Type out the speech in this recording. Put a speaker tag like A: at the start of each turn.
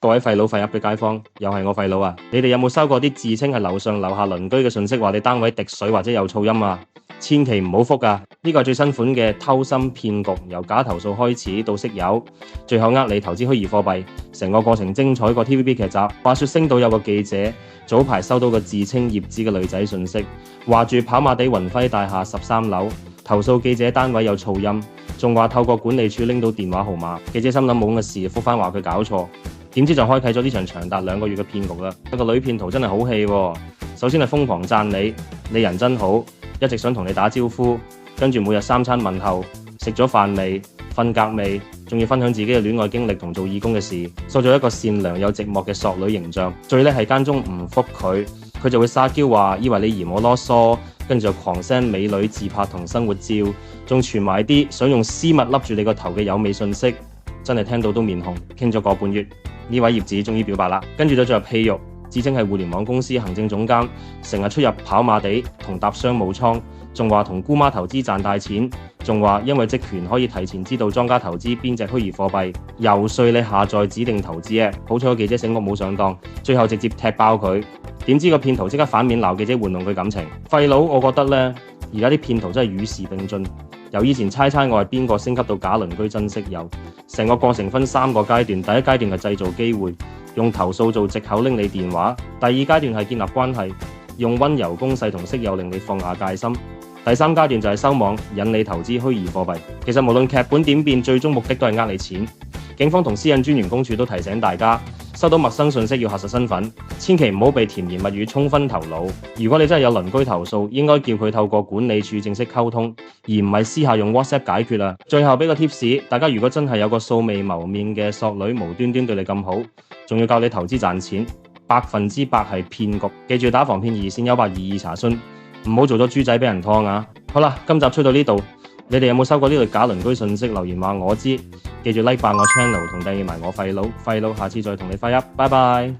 A: 各位廢佬廢噏嘅街坊，又係我廢佬啊！你哋有冇收過啲自稱係樓上樓下鄰居嘅信息，話你單位滴水或者有噪音啊？千祈唔好覆啊！呢個係最新款嘅偷心騙局，由假投訴開始到識友，最後呃你投資虛擬貨幣，成個過程精彩過 TVB 劇集。話說星島有個記者早排收到個自稱葉子嘅女仔信息，話住跑馬地雲輝大廈13樓，投訴記者單位有噪音，仲話透過管理處拎到電話號碼。記者心諗冇咁嘅事，覆返話佢搞錯。點知就開啟咗呢場長達2個月嘅騙局啦！個女騙徒真係好氣喎，首先係瘋狂讚你人真好，一直想同你打招呼，跟住每日3餐問候，食咗飯未，瞓覺未，仲要分享自己嘅戀愛經歷同做義工嘅事，塑造一個善良又寂寞嘅索女形象。最叻係間中唔覆佢，佢就會撒嬌話以為你嫌我囉嗦，跟住就狂 send 美女自拍同生活照，仲傳埋啲想用絲襪笠住你個頭嘅有味信息，真係聽到都面紅。傾咗個半月，呢位葉子終於表白啦，跟住就進入戲肉，自稱係互聯網公司行政總監，成日出入跑馬地同搭商務艙，仲話同姑媽投資賺大錢，仲話因為職權可以提前知道莊家投資邊隻虛擬貨幣，遊說你下載指定投資 app。好彩個記者醒目冇上當，最後直接踢爆佢。點知個騙徒即刻反面鬧記者玩弄佢感情。廢佬，我覺得呢，而家啲騙徒真係與時並進，由以前猜我係邊個升級到假鄰居真識友，成個過程分3個階段。第一階段係製造機會，用投訴做藉口拎你電話；第二階段係建立關係，用溫柔攻勢同識友令你放下戒心；第3階段就係收網，引你投資虛擬貨幣。其實無論劇本點變，最終目的都係呃你錢。警方同私隱專員公署都提醒大家，收到陌生信息要核實身份，千祈唔好被甜言蜜語沖昏頭腦。如果你真係有鄰居投訴，應該叫佢透過管理處正式溝通，而唔係私下用 WhatsApp 解決啦。最後俾個 tips， 大家如果真係有個素未謀面嘅索女無端端對你咁好，仲要教你投資賺錢，100%係騙局。記住打防騙熱線1822查詢，唔好做咗豬仔俾人劏啊！好啦，今集吹到呢度，你哋有冇收過呢類假鄰居信息？留言話我知。記住 like 我 channel 同訂閱埋我廢佬，下次再同你廢噏，拜拜。